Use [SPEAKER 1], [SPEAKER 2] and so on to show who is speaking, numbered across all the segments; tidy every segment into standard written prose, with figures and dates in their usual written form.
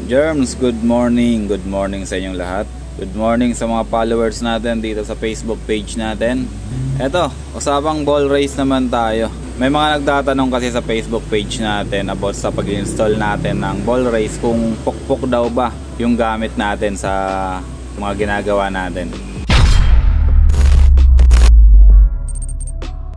[SPEAKER 1] Germs, good morning. Good morning sa inyong lahat. Good morning sa mga followers natin dito sa Facebook page natin. Eto, usapang ball race naman tayo. May mga nagtatanong kasi sa Facebook page natin about sa pag-install natin ng ball race, kung pukpok daw ba yung gamit natin sa mga ginagawa natin.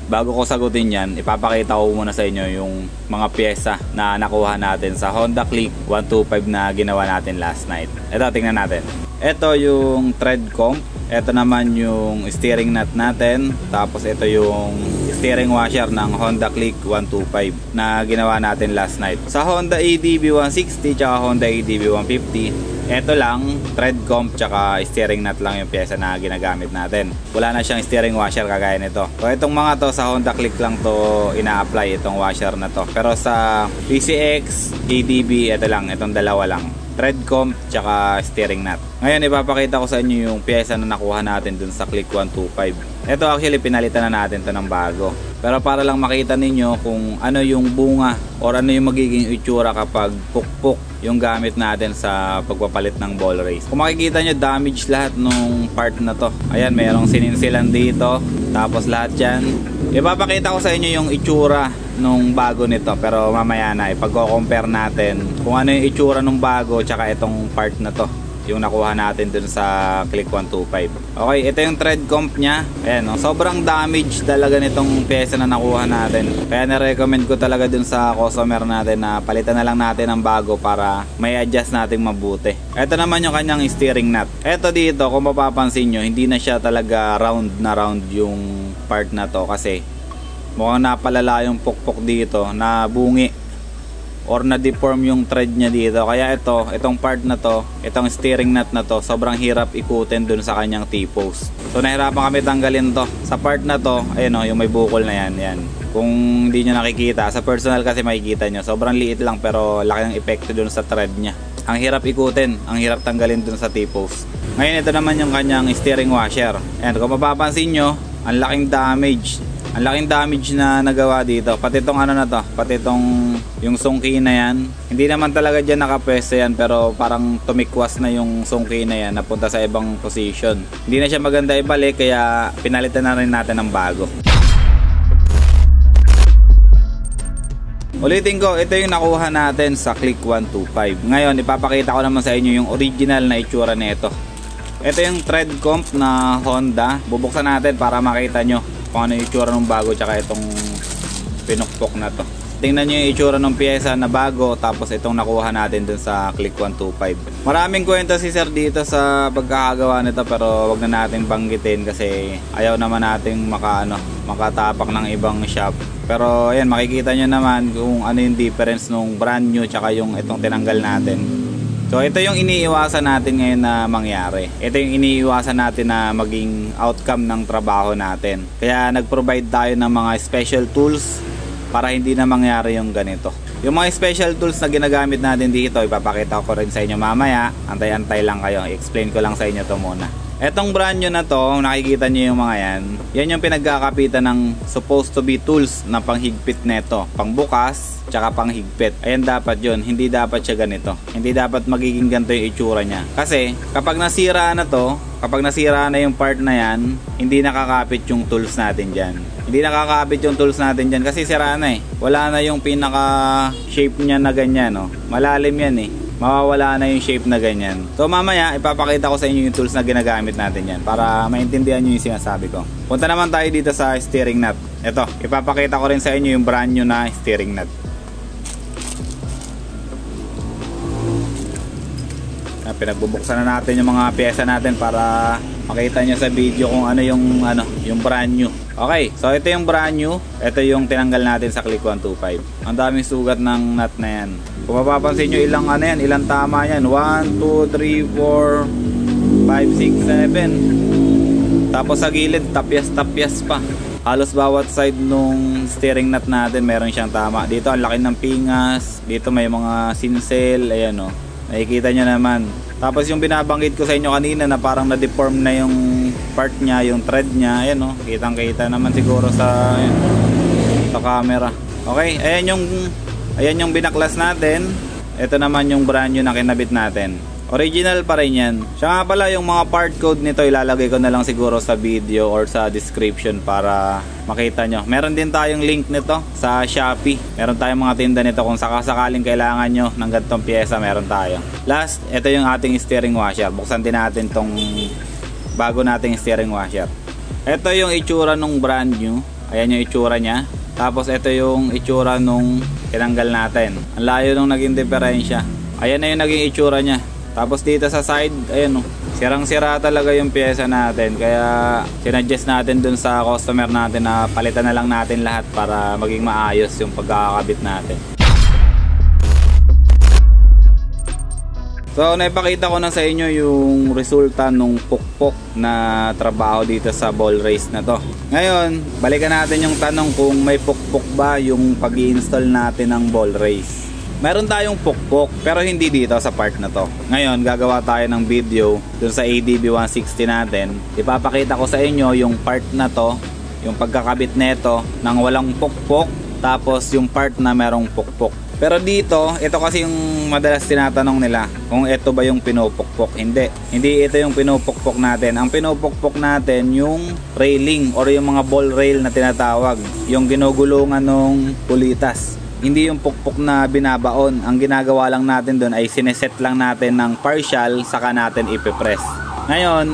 [SPEAKER 1] Bago ko sagutin yan, ipapakita ko muna sa inyo yung mga pyesa na nakuha natin sa Honda Click 125 na ginawa natin last night. Ito, tingnan natin. Ito yung thread comp. Ito naman yung steering nut natin. Tapos ito yung steering washer ng Honda Click 125 na ginawa natin last night. Sa Honda ADV 160 tsaka Honda ADV 150, ito lang, thread comp tsaka steering nut lang yung pyesa na ginagamit natin. Wala na siyang steering washer kagaya nito. So itong mga to sa Honda Click lang to ina-apply, itong washer na to. Pero sa PCX, ADV, ito lang, itong dalawa lang. Thread comp tsaka steering nut. Ngayon ipapakita ko sa inyo yung pyesa na nakuha natin dun sa Click 125. Ito actually pinalitan na natin to ng bago. Pero para lang makita ninyo kung ano yung bunga or ano yung magiging itsura kapag pukpok yung gamit natin sa pagpapalit ng ball race. Kung makikita nyo, damage lahat nung part na to. Ayan, mayroong sininsilan dito. Tapos lahat yan. Ipapakita ko sa inyo yung itsura nung bago nito. Pero mamaya na, ipag-compare natin kung ano yung itsura nung bago tsaka itong part na to, yung nakuha natin dun sa Click 125. Okay, ito yung thread comp nya. Ayan, no? Sobrang damage talaga nitong pyesa na nakuha natin. Kaya na-recommend ko talaga dun sa customer natin na palitan na lang natin ng bago para may adjust natin mabuti. Ito naman yung kanyang steering nut. Ito dito, kung mapapansin nyo, hindi na siya talaga round na round yung part na to kasi mukhang napalala yung pukpok dito, na bungi or na-deform yung thread niya dito. Kaya itong part na to, itong steering nut na to, sobrang hirap ikutin dun sa kanyang T-post. So nahirapan kami tanggalin to. Sa part na to, ayun o, yung may bukol na yan, yan. Kung hindi nyo nakikita, sa personal kasi makikita nyo, sobrang liit lang pero laki ng epekto dun sa thread niya. Ang hirap ikutin, ang hirap tanggalin dun sa T-post. Ngayon ito naman yung kanyang steering washer. And kung mapapansin nyo, ang laking damage. Ang laking damage na nagawa dito. Pati itong ano na to, pati itong yung sungki na yan. Hindi naman talaga dyan nakapwesto yan, pero parang tumikwas na yung sungki na yan, napunta sa ibang position. Hindi na siya maganda ibalik, kaya pinalitan na rin natin ng bago. Ulitin ko, ito yung nakuha natin sa Click 125. Ngayon, ipapakita ko naman sa inyo yung original na itsura nito. Ito yung thread comp na Honda. Bubuksan natin para makita nyo kung ano yung itsura ng bago tsaka itong pinukpok na to. Tingnan nyo yung itsura ng pyesa na bago, tapos itong nakuha natin dun sa Click 125. Maraming kwento si sir dito sa pagkakagawa nito, pero wag na natin banggitin kasi ayaw naman nating makatapak ng ibang shop. Pero ayan, makikita nyo naman kung ano yung difference nung brand new tsaka yung itong tinanggal natin. So ito yung iniiwasan natin ngayon na mangyari. Ito yung iniiwasan natin na maging outcome ng trabaho natin. Kaya nag-provide tayo ng mga special tools para hindi na mangyari yung ganito. Yung mga special tools na ginagamit natin dito, ipapakita ko rin sa inyo mamaya. Antay-antay lang kayo. I-explain ko lang sa inyo to muna. Etong brand nyo na to, nakikita nyo yung mga yan. Yan yung pinagkakapitan ng supposed to be tools na panghigpit neto. Pangbukas, tsaka panghigpit. Ayan dapat yun. Hindi dapat siya ganito. Hindi dapat magiging ganito yung itsura niya. Kasi kapag nasira na to, kapag nasira na yung part na yan, hindi nakakapit yung tools natin dyan. Hindi nakakapit yung tools natin dyan kasi sira na eh. Wala na yung pinaka shape niya na ganyan. No? Malalim yan eh. Mawawala na yung shape na ganyan. So mamaya ipapakita ko sa inyo yung tools na ginagamit natin yan para maintindihan nyo yung sinasabi ko. Punta naman tayo dito sa steering nut. Ito, ipapakita ko rin sa inyo yung brand new na steering nut. Pinagbubuksan na natin yung mga pyesa natin para makita nyo sa video kung ano yung brand new. Okay, so ito yung brand new. Ito yung tinanggal natin sa Click 125. Ang daming sugat ng nut na yan. Kung mapapansin nyo, ilang tama yan. 1, 2, 3, 4, 5, 6, 7. Tapos sa gilid, tapyas pa. Halos bawat side nung steering nut natin meron siyang tama. Dito ang laki ng pingas. Dito may mga sinsel. Ayan o, nakikita nyo naman. Tapos yung binabanggit ko sa inyo kanina na parang na-deform na yung part nya, yung thread nya. Ayan o, kitang-kita naman siguro sa camera. Okay, ayan yung binaklas natin. ito naman yung brand new na kinabit natin. Original pa rin yan. Siya nga pala, yung mga part code nito ilalagay ko na lang siguro sa video or sa description para makita nyo. Meron din tayong link nito sa Shopee. Meron tayong mga tinda nito kung sakasakaling kailangan nyo ng ganitong pyesa, meron tayo. Last, ito yung ating steering washer. Buksan din natin tong bago nating steering washer. Ito yung itsura nung brand new. Ayan yung itsura nya. Tapos ito yung itsura nung tinanggal natin. Ang layo nung naging diferensya. Ayan na yung naging itsura nya. Tapos dito sa side, ayan o, sirang-sira talaga yung pyesa natin. Kaya sinadjust natin dun sa customer natin na palitan na lang natin lahat para maging maayos yung pagkakabit natin. So naipakita ko na sa inyo yung resulta nung pukpok na trabaho dito sa ball race na to. Ngayon, balikan natin yung tanong kung may pukpok ba yung pag-i-install natin ng ball race. Meron tayong pukpok pero hindi dito sa part na to. Ngayon gagawa tayo ng video dun sa ADB 160 natin. Ipapakita ko sa inyo yung part na to, yung pagkakabit neto ng walang pukpok, tapos yung part na merong pukpok. Pero dito, ito kasi yung madalas tinatanong nila kung ito ba yung pinupukpok. Hindi ito yung pinupukpok natin. Ang pinupukpok natin yung railing or yung mga ball rail na tinatawag, yung ginugulungan ng pulitas. Hindi yung pukpok na binabaon. Ang ginagawa lang natin doon ay sineset lang natin ng partial, saka natin ipipress. Ngayon,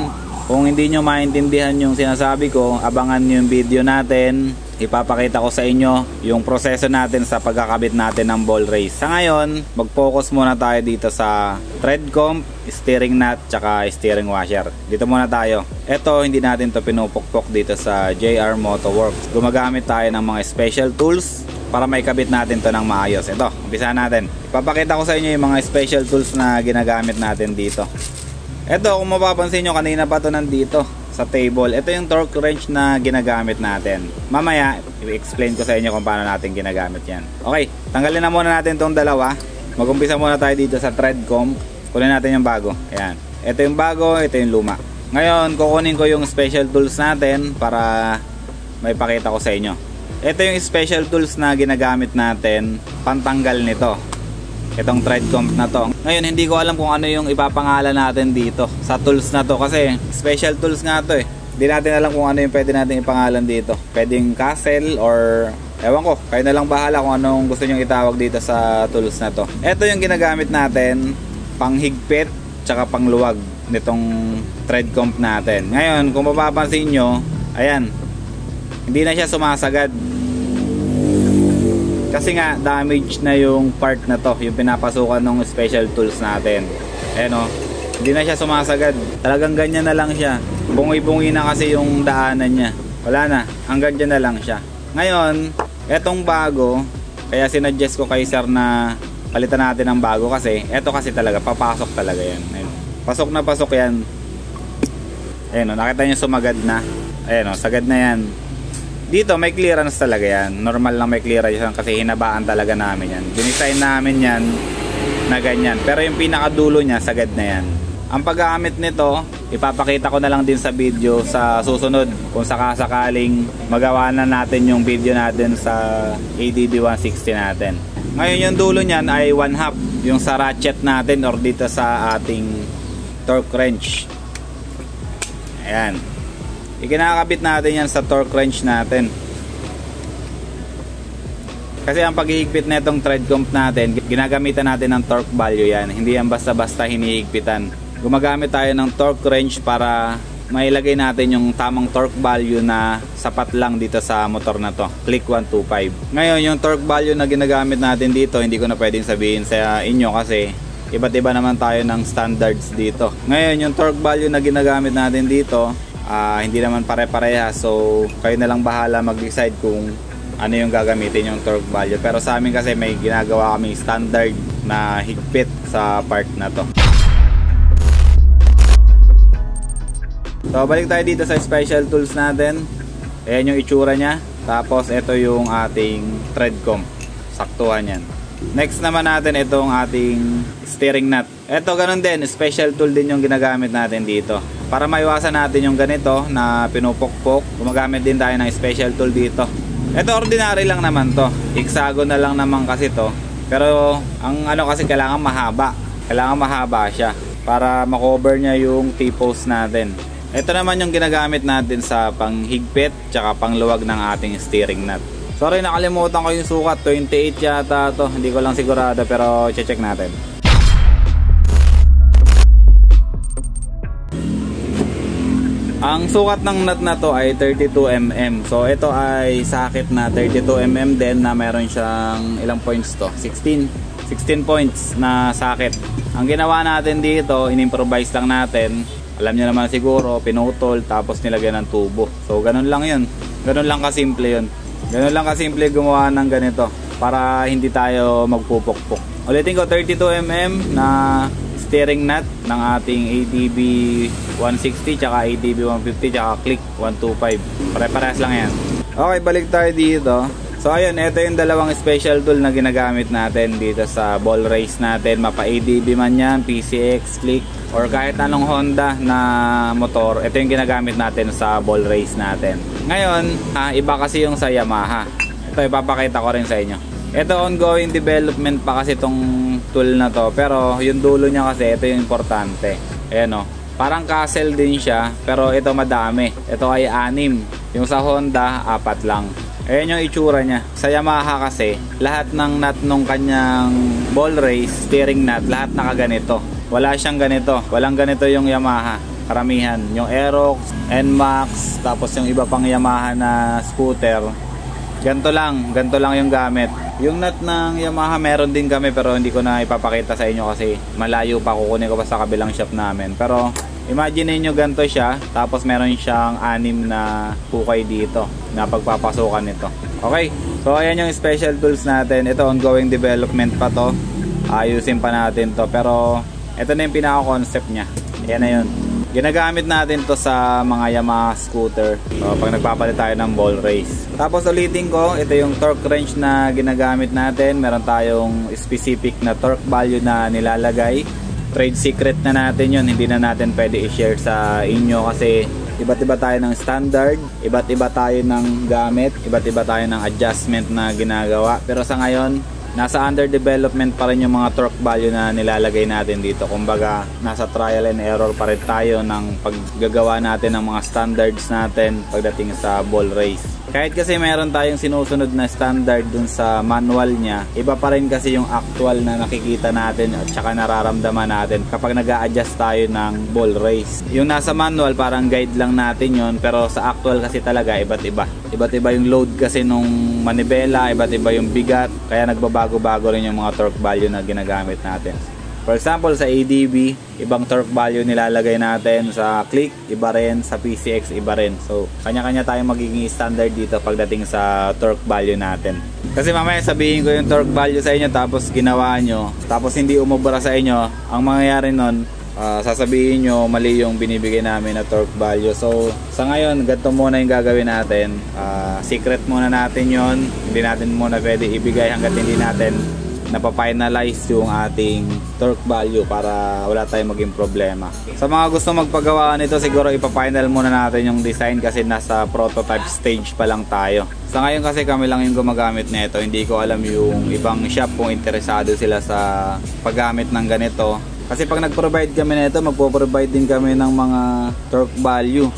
[SPEAKER 1] kung hindi nyo maintindihan yung sinasabi ko, abangan nyo yung video natin. Ipapakita ko sa inyo yung proseso natin sa pagkakabit natin ng ball race. Sa ngayon, mag-focus muna tayo dito sa thread comp, steering nut, tsaka steering washer. Dito muna tayo. Ito, hindi natin to pinupukpok dito sa JR Motoworks. Gumagamit tayo ng mga special tools para maikabit natin to ng maayos. Ito, umpisahan natin. Ipapakita ko sa inyo yung mga special tools na ginagamit natin dito. Ito, kung mapapansin nyo, kanina pa to nandito sa table. Ito yung torque wrench na ginagamit natin. Mamaya, i-explain ko sa inyo kung paano natin ginagamit yan. Okay, tanggalin na muna natin tong dalawa. Mag-umpisa muna tayo dito sa thread comp. Kunin natin yung bago. Ayan. Ito yung bago, ito yung luma. Ngayon, kukunin ko yung special tools natin para may pakita ko sa inyo. Ito yung special tools na ginagamit natin pantanggal nito. Itong thread comp na to. Ngayon, hindi ko alam kung ano yung ipapangalan natin dito sa tools na to kasi special tools nga to eh. Hindi natin alam kung ano yung pwede natin ipangalan dito. Pwedeng castle or ewan ko, kayo na lang bahala kung anong gusto nyo itawag dito sa tools na to. Ito yung ginagamit natin panghigpit tsaka pangluwag nitong thread comp natin. Ngayon, kung mapapansin nyo, ayan, hindi na siya sumasagad. Kasi nga damage na yung part na to, yung pinapasukan ng special tools natin. Ayan o, hindi na siya sumasagad. Talagang ganyan na lang siya. Bungi-bungi na kasi yung daanan niya. Wala na, hanggang dyan na lang siya. Ngayon, etong bago, kaya sinuggest ko kay sir na palitan natin ng bago kasi eto kasi talaga, papasok talaga yan. Ayan. Pasok na pasok yan. Ayan o, nakita nyo sumagad na. Ayan o, sagad na yan. Dito may clearance talaga yan. Normal lang may clearance yan kasi hinabaan talaga namin yan. Dinisign namin yan na ganyan. Pero yung pinakadulo niya, sagad na yan. Ang paggamit nito, ipapakita ko na lang din sa video sa susunod. Kung sakasakaling magawa na natin yung video natin sa ADB 160 natin. Ngayon yung dulo niyan ay 1/2. Yung sa ratchet natin or dito sa ating torque wrench. Ayan. Ikinakabit natin yan sa torque wrench natin. Kasi ang paghihigpit na itong thread comp natin, ginagamitan natin ng torque value yan. Hindi yan basta-basta hinihigpitan. Gumagamit tayo ng torque wrench para mailagay natin yung tamang torque value na sapat lang dito sa motor na to. Click 125. Ngayon, yung torque value na ginagamit natin dito, hindi ko na pwedeng sabihin sa inyo kasi iba't iba naman tayo ng standards dito. Ngayon, yung torque value na ginagamit natin dito, hindi naman pare-pareha, so kayo na lang bahala mag-decide kung ano yung gagamitin yung torque value. Pero sa amin kasi may ginagawa kaming standard na higpit sa part na to. So balik tayo dito sa special tools natin. Ayan yung itsura nya. Tapos ito yung ating thread comp. Saktuhan yan. Next naman natin itong ating steering nut. Ito ganun din, special tool din yung ginagamit natin dito. Para maiwasan natin yung ganito na pinupukpok, gumagamit din tayo ng special tool dito. Ito ordinary lang naman to. Hexagon na lang naman kasi to. Pero ang ano kasi kailangan mahaba siya para makover niya yung T-post natin. Ito naman yung ginagamit natin sa panghigpit tsaka pangluwag ng ating steering nut. Sorry, nakalimutan ko yung sukat, 28 yata to, hindi ko lang sigurado pero check natin. Ang sukat ng nut na to ay 32mm. So ito ay sakit na 32mm din na meron siyang ilang points to? 16 points na sakit. Ang ginawa natin dito, in-improvise lang natin. Alam niyo naman siguro, pinutol tapos nilagyan ng tubo. So ganun lang yun. Ganun lang kasimple yun. Ganun lang kasimple gumawa ng ganito para hindi tayo magpupukpok. Ulitin ko, 32mm na steering nut ng ating ATV 160 tsaka ATV 150 tsaka Click 125. Pare-parehas lang yan. Okay, balik tayo dito. So ayun, ito yung dalawang special tool na ginagamit natin dito sa ball race natin. Mapa ATV man yan, PCX, Click, or kahit anong Honda na motor. Ito yung ginagamit natin sa ball race natin. Ngayon, iba kasi yung sa Yamaha. Ito, ipapakita ko rin sa inyo. Ito, ongoing development pa kasi itong tool na to, pero yung dulo niya kasi ito yung importante. Ayan o, parang castle din siya, pero ito madami. Ito ay 6, yung sa Honda 4 lang. Ayan yung itsura niya. Sa Yamaha kasi lahat ng nut nung kanyang ball race steering nut, lahat nakaganito. Wala siyang ganito, walang ganito yung Yamaha. Karamihan, yung Aerox, NMAX, tapos yung iba pang Yamaha na scooter, ganito lang yung gamit. Yung nut ng Yamaha meron din kami pero hindi ko na ipapakita sa inyo kasi malayo pa, kukunin ko pa sa kabilang shop namin. Pero imagine niyo ganito siya, tapos meron siyang 6 na hukay dito na pagpapasukan nito. Okay, so ayan yung special tools natin. Ito ongoing development pa to, ayusin pa natin to, pero ito na yung pinaka-concept nya. Ayan na yun. Ginagamit natin to sa mga Yamaha scooter, so, pag nagpapalit tayo ng ball race. Tapos ulitin ko, ito yung torque wrench na ginagamit natin. Meron tayong specific na torque value na nilalagay. Trade secret na natin yun, hindi na natin pwede i-share sa inyo kasi iba't iba tayo ng standard, iba't iba tayo ng gamit, iba't iba tayo ng adjustment na ginagawa. Pero sa ngayon, nasa under development pa rin yung mga torque value na nilalagay natin dito. Kumbaga, nasa trial and error pa rin tayo ng paggagawa natin ng mga standards natin pagdating sa ball race. Kahit kasi meron tayong sinusunod na standard dun sa manual niya, iba pa rin kasi yung actual na nakikita natin at saka nararamdaman natin kapag nag-a-adjust tayo ng ball race. Yung nasa manual parang guide lang natin yon, pero sa actual kasi talaga iba't iba. Iba't iba yung load kasi nung manibela, iba't iba yung bigat, kaya nagbabago-bago rin yung mga torque value na ginagamit natin. For example, sa ADB, ibang torque value nilalagay natin. Sa Click, iba rin. Sa PCX, iba rin. So, kanya-kanya tayong magiging standard dito pagdating sa torque value natin. Kasi mamaya sabihin ko yung torque value sa inyo tapos ginawa nyo, tapos hindi umubra sa inyo, ang mangyayari nun, sasabihin nyo mali yung binibigay namin na torque value. So, sa ngayon, ganito muna yung gagawin natin. Secret muna natin yon. Hindi natin muna pwede ibigay hanggat hindi natin napapinalize yung ating torque value para wala tayong maging problema. Sa mga gusto magpagawa nito, siguro ipapinal muna natin yung design kasi nasa prototype stage pa lang tayo. Sa ngayon kasi kami lang yung gumagamit nito. Hindi ko alam yung ibang shop kung interesado sila sa paggamit ng ganito. Kasi pag nag-provide kami nito, magpo-provide din kami ng mga torque value.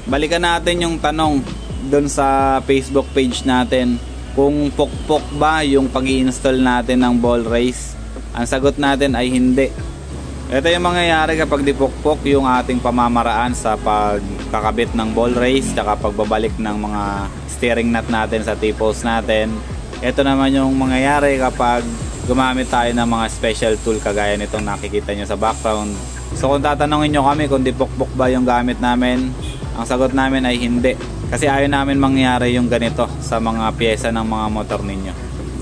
[SPEAKER 1] Balikan natin yung tanong doon sa Facebook page natin kung pukpok ba yung pag-i-install natin ng ball race. Ang sagot natin ay hindi. Ito yung mangyayari kapag di pukpok yung ating pamamaraan sa pagkakabit ng ball race at pagbabalik ng mga steering nut natin sa T-post natin. Ito naman yung mangyayari kapag gumamit tayo ng mga special tool kagaya nitong nakikita nyo sa background. So kung tatanungin nyo kami kung di pukpok ba yung gamit namin, ang sagot namin ay hindi. Kasi ayaw namin mangyari yung ganito sa mga pyesa ng mga motor ninyo.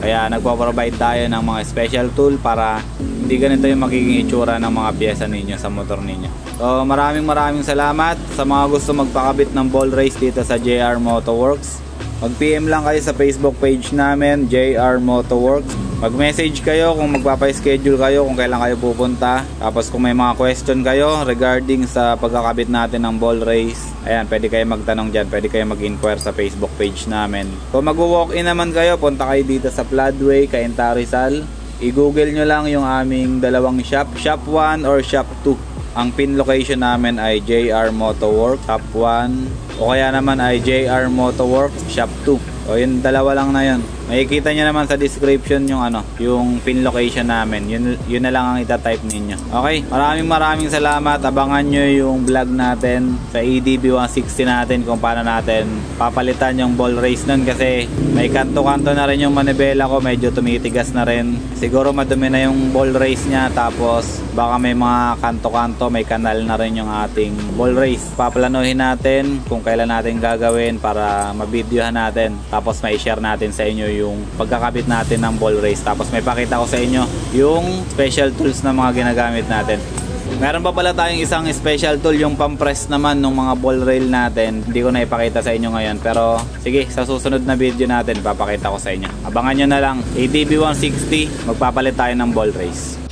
[SPEAKER 1] Kaya nagpo-provide tayo ng mga special tool para hindi ganito yung magiging itsura ng mga pyesa ninyo sa motor ninyo. So maraming salamat sa mga gusto magpakabit ng ball race dito sa JR Motoworks. Mag-PM lang kayo sa Facebook page namin, JR Motoworks. Mag-message kayo kung magpapa-schedule kayo, kung kailan kayo pupunta. Tapos kung may mga question kayo regarding sa pagkakabit natin ng ball race, ayan, pwede kayo magtanong dyan, pwede kayo mag-inquire sa Facebook page namin. Kung mag-walk-in naman kayo, punta kayo dito sa Floodway, Cainta, Rizal. I-google nyo lang yung aming dalawang shop, Shop 1 or Shop 2. Ang pin location namin ay JR Motoworks Shop 1 o kaya naman ay JR Motoworks Shop 2. O yun, dalawa lang na yun. Makikita nyo naman sa description yung yung pin location namin. Yun na lang ang itatype ninyo. Okay, maraming salamat. Abangan nyo yung vlog natin sa ADB 160 natin kung paano natin papalitan yung ball race nun, kasi may kanto-kanto na rin yung manibela ko, medyo tumitigas na rin. Siguro madumi na yung ball race nya, tapos baka may mga kanto-kanto, may kanal na rin yung ating ball race. Paplanuhin natin kung kailan natin gagawin para mabidyohan natin, tapos may share natin sa inyo yung pagkakabit natin ng ball race. Tapos may pakita ko sa inyo yung special tools na mga ginagamit natin. Meron pa pala tayong isang special tool, yung pampress naman ng mga ball rail natin. Hindi ko na ipakita sa inyo ngayon, pero sige, sa susunod na video natin papakita ko sa inyo. Abangan nyo na lang, ADB 160, magpapalit tayo ng ball race.